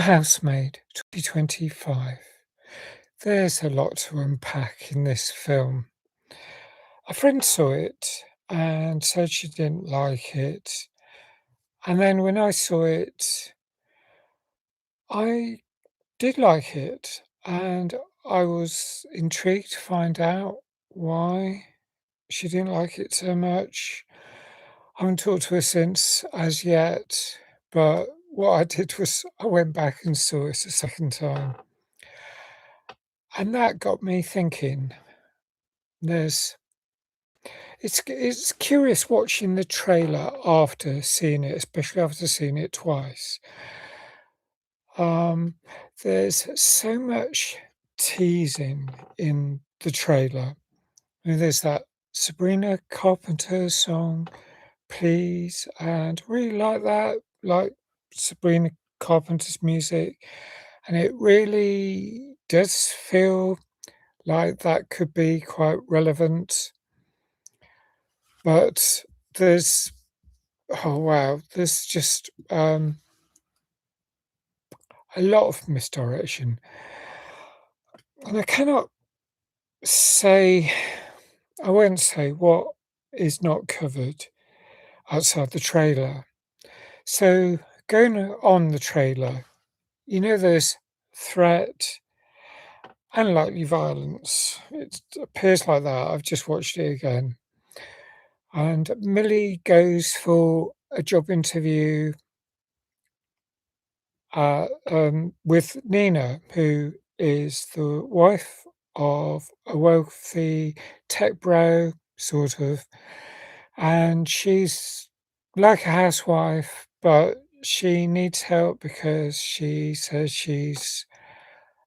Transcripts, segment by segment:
Housemaid 2025. There's a lot to unpack in this film. A friend saw it and said she didn't like it. And then when I saw it, I did like it. And I was intrigued to find out why she didn't like it so much. I haven't talked to her since as yet, but what I did was I went back and saw it a second time. And that got me thinking. There's it's curious watching the trailer after seeing it, especially after seeing it twice. Um, there's so much teasing in the trailer. There's that Sabrina Carpenter song, Please, and really like that, like Sabrina Carpenter's music, and it really does feel like that could be quite relevant. But there's oh, wow, there's just, a lot of misdirection, and I cannot say I won't say what is not covered outside the trailer. So, going on the trailer, there's threat and likely violence. It appears like that. I've just watched it again. And Millie goes for a job interview with Nina, who is the wife of a wealthy tech bro, sort of, and she's like a housewife, but she needs help because she says she's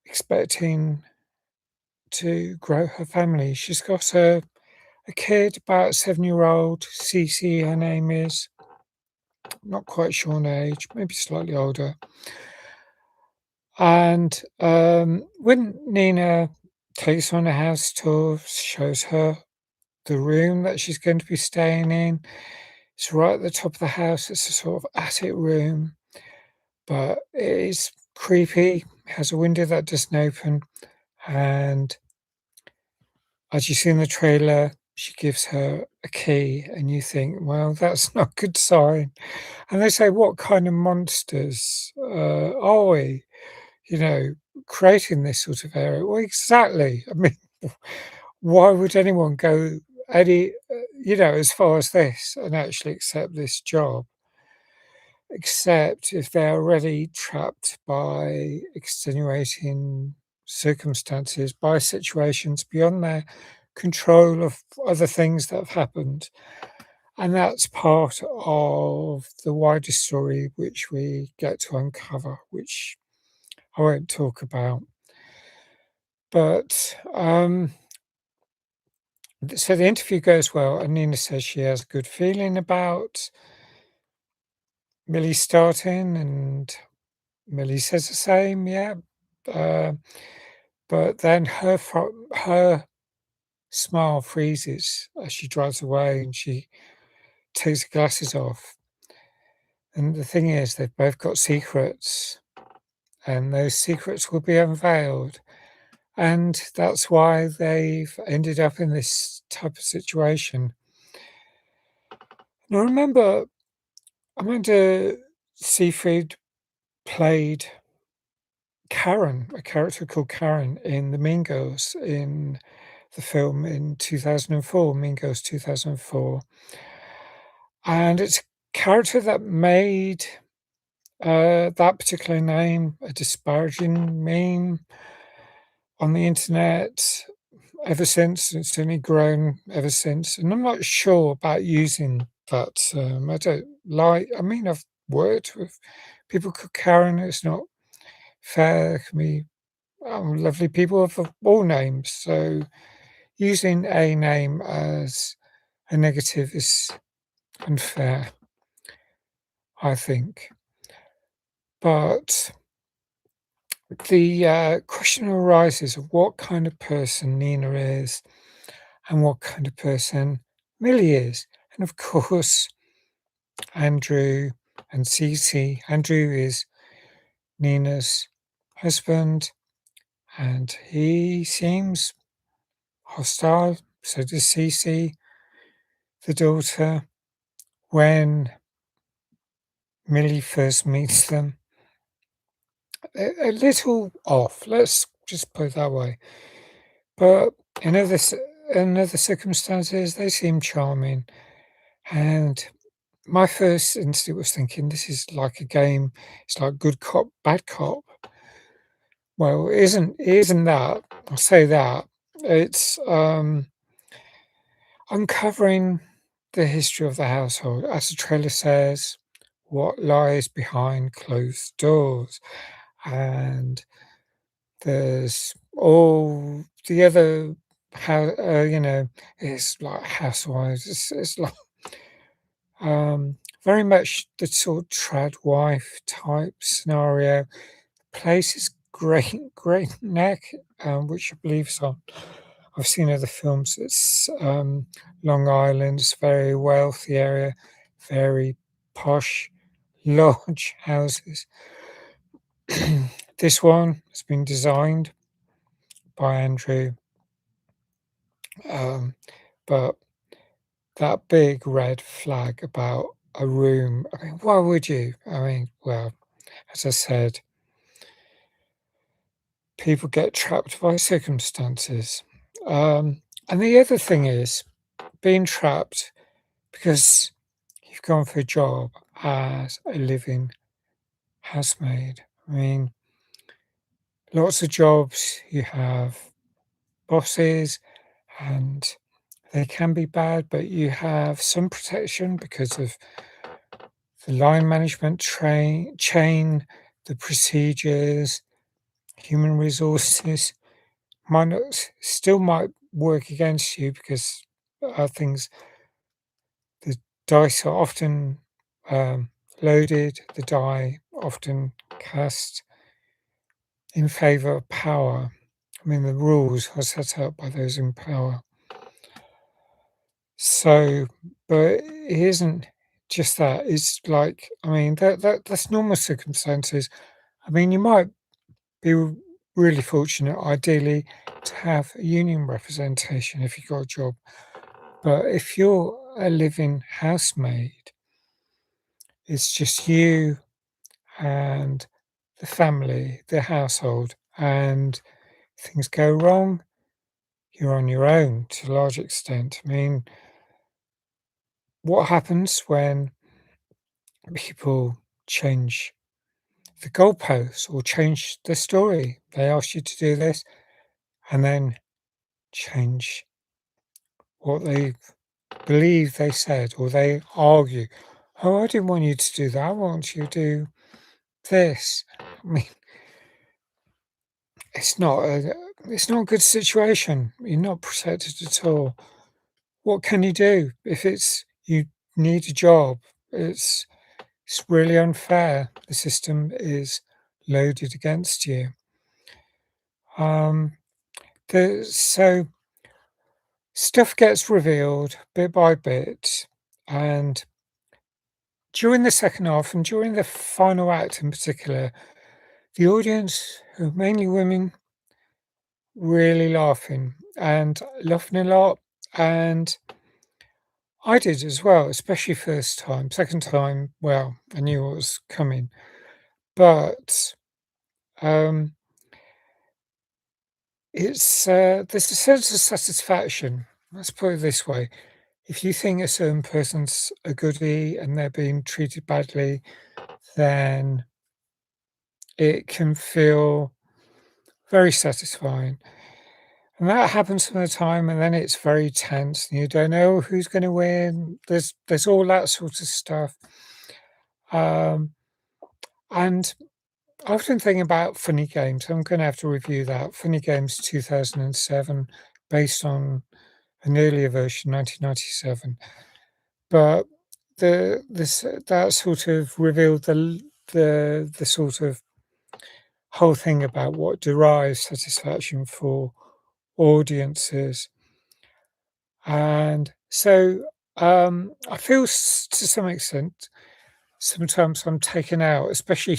expecting to grow her family. She's got a kid, about 7-year-old, Cece, her name is, not quite sure on age, maybe slightly older. And, when Nina takes her on a house tour, shows her the room that she's going to be staying in, it's right at the top of the house, it's a sort of attic room, but it is creepy, has a window that doesn't open, and as you see in the trailer, she gives her a key, and you think, "Well, that's not a good sign." And they say, "What kind of monsters, are we?" you know, creating this sort of area. Well, exactly. I mean, why would anyone go as far as this and actually accept this job? Except if they're already trapped by extenuating circumstances, by situations beyond their control of other things that have happened. And that's part of the wider story which we get to uncover, which I won't talk about. But, so the interview goes well, and Nina says she has a good feeling about Millie starting, and Millie says the same, yeah. Uh, but then her smile freezes as she drives away and she takes her glasses off. And the thing is, they've both got secrets, and those secrets will be unveiled. And that's why they've ended up in this type of situation. And I remember Amanda Seyfried played Karen, a character called Karen in The Mean Girls in the film in 2004, Mean Girls 2004. And it's a character that made that particular name a disparaging meme on the internet ever since. It's only grown ever since. And I'm not sure about using that term. I mean, I've worked with people called Karen. It's not fair. There can be lovely people of all names. So using a name as a negative is unfair, I think. But the question arises of what kind of person Nina is and what kind of person Millie is. And of course, Andrew and Cece. Andrew is Nina's husband, and he seems hostile. So does Cece, the daughter, when Millie first meets them. A little off, let's just put it that way. But in other circumstances, they seem charming. And my first instinct was thinking, this is like a game. It's like good cop, bad cop. Well, it isn't that. I'll say that. It's uncovering the history of the household, as the trailer says, what lies behind closed doors. And there's all the other how it's like housewives. It's like very much the sort of trad wife type scenario. Place is great, great neck, which I believe is on. I've seen other films. It's Long Island. It's a very wealthy area, very posh, large houses. This one has been designed by Andrew, um, but that big red flag about a room, I mean, why would you? I mean, well, as I said, people get trapped by circumstances. And the other thing is being trapped because you've gone for a job as a living housemaid. I mean, lots of jobs you have bosses and they can be bad, but you have some protection because of the line management chain, the procedures, human resources might not, still might work against you because things, the dice are often loaded, the die often cast in favor of power. I mean, the rules are set up by those in power. So, but it isn't just that. It's like, I mean, that's normal circumstances. I mean, you might be really fortunate, ideally, to have a union representation if you got a job. But if you're a living housemaid, it's just you and the family, the household, and things go wrong, you're on your own to a large extent. I mean, what happens when people change the goalposts or change the story? They ask you to do this and then change what they believe they said, or they argue, "Oh, I didn't want you to do that. I want you to do this." I mean, it's not a good situation. You're not protected at all. What can you do if it's you need a job? It's really unfair. The system is loaded against you. Um, so stuff gets revealed bit by bit, and during the second half and during the final act in particular, the audience, who are mainly women, really laughing a lot. And I did as well, especially first time. Second time, well, I knew what was coming. But um, there's a sense of satisfaction. Let's put it this way. If you think a certain person's a goodie and they're being treated badly, then it can feel very satisfying. And that happens some of the time, and then it's very tense, and you don't know who's going to win. There's all that sort of stuff. Um, and I often think about Funny Games. I'm going to have to review that. Funny Games 2007, based on an earlier version, 1997. But that sort of revealed the sort of whole thing about what derives satisfaction for audiences. And so I feel to some extent sometimes I'm taken out, especially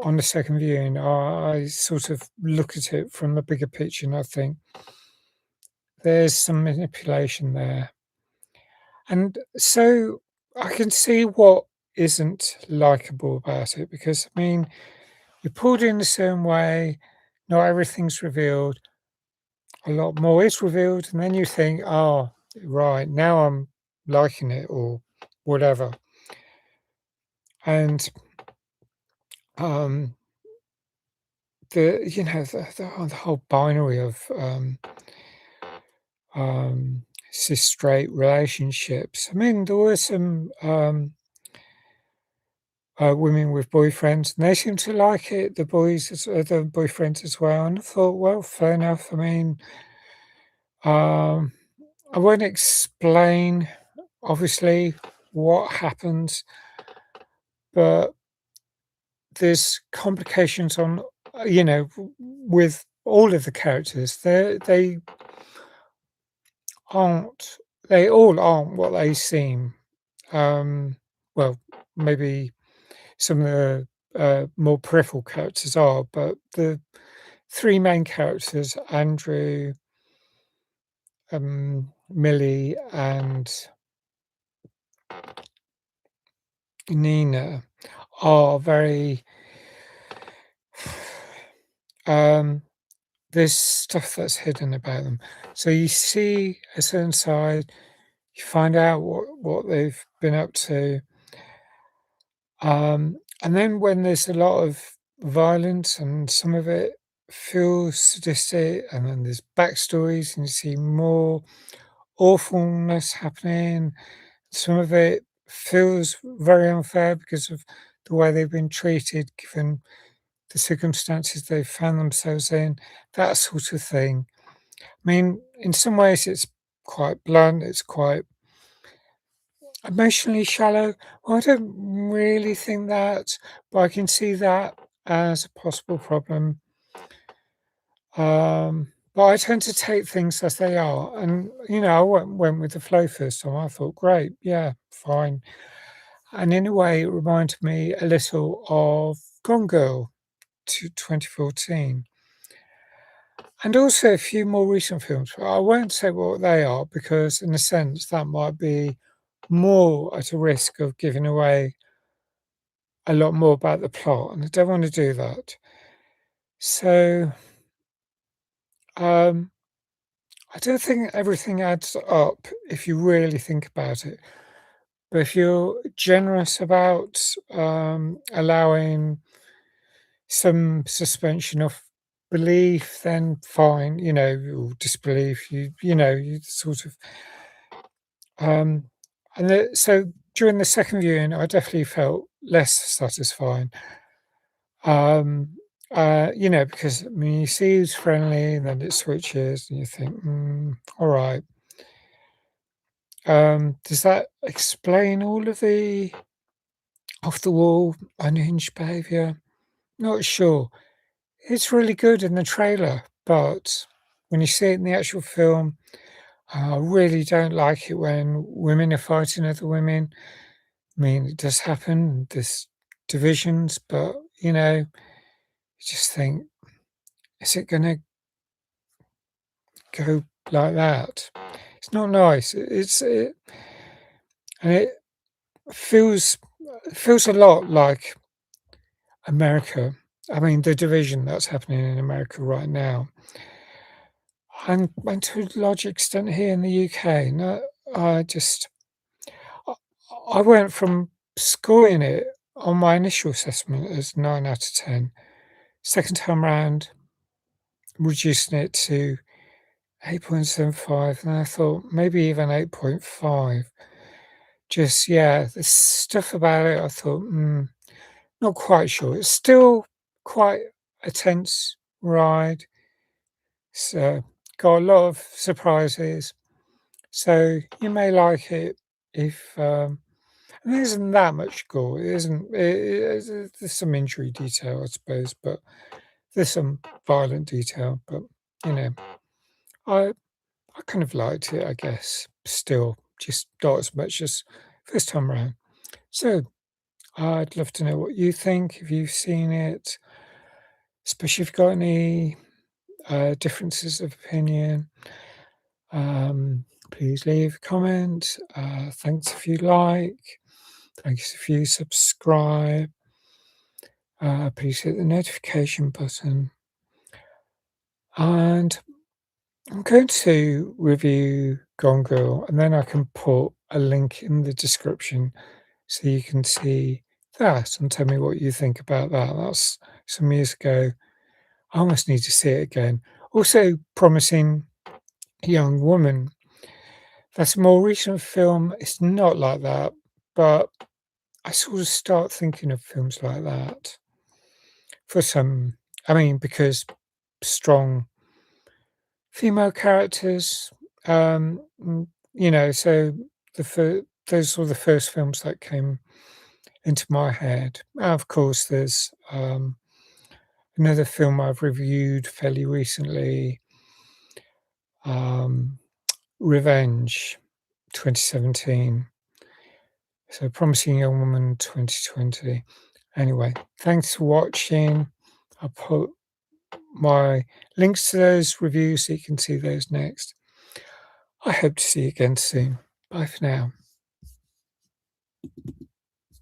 on the second viewing, I sort of look at it from the bigger picture and I think there's some manipulation there. And so I can see what isn't likable about it because, I mean, you're pulled in a certain way, not everything's revealed, a lot more is revealed, and then you think, "Oh, right, now I'm liking it," or whatever. And, um, the whole binary of, cis straight relationships. I mean, there were some, women with boyfriends, and they seemed to like it, the boyfriends as well, and I thought, "Well, fair enough." I mean, um, I won't explain, obviously, what happens, but there's complications on, with all of the characters. Aren't they all aren't what they seem. Um, well, maybe some of the, more peripheral characters are, but the 3 main characters, Andrew, Millie, and Nina, are very, um there's stuff that's hidden about them. So you see a certain side, you find out what they've been up to, and then when there's a lot of violence and some of it feels sadistic, and then there's backstories and you see more awfulness happening. Some of it feels very unfair because of the way they've been treated, given the circumstances they've found themselves in, that sort of thing. I mean, in some ways, it's quite blunt, it's quite emotionally shallow. Well, I don't really think that, but I can see that as a possible problem. But I tend to take things as they are. And, I went with the flow first time. I thought, great, yeah, fine. And in a way, it reminded me a little of Gone Girl to 2014. And also a few more recent films. I won't say what they are because, in a sense, that might be more at a risk of giving away a lot more about the plot, and I don't want to do that. So, um, I don't think everything adds up if you really think about it. But if you're generous about allowing some suspension of belief, then fine, or disbelief. You sort of so during the second viewing, I definitely felt less satisfying. Um, because I mean, you see who's friendly, and then it switches, and you think, all right. Does that explain all of the off the wall, unhinged behaviour? Not sure. It's really good in the trailer, but when you see it in the actual film, I really don't like it when women are fighting other women. I mean, it does happen, there's divisions, but, you just think, is it gonna go like that? It's not nice. And it feels feels a lot like America. I mean, the division that's happening in America right now, and to a large extent here in the UK. No, I just I I went from scoring it on my initial assessment as 9 out of 10. Second time round, reducing it to 8.75, and I thought maybe even 8.5. Just, yeah, the stuff about it, I thought, not quite sure. It's still quite a tense ride. So, got a lot of surprises. So, you may like it if, and there isn't that much gore. It isn't, there's some injury detail, I suppose, but there's some violent detail. But, you know, I, I kind of liked it, I guess, still, just not as much as first time round. So, I'd love to know what you think, if you've seen it, especially if you've got any, differences of opinion. Please leave a comment. Thanks if you like. Thanks if you subscribe. Please hit the notification button. And I'm going to review Gone Girl, and then I can put a link in the description so you can see that and tell me what you think about that. That's some years ago. I almost need to see it again. Also, Promising Young Woman. That's a more recent film. It's not like that, but I sort of start thinking of films like that for some. I mean, because strong female characters, so those were the first films that came into my head. Of course, there's another film I've reviewed fairly recently, um, Revenge, 2017. So Promising Young Woman, 2020. Anyway, thanks for watching. I'll put my links to those reviews so you can see those next. I hope to see you again soon. Bye for now.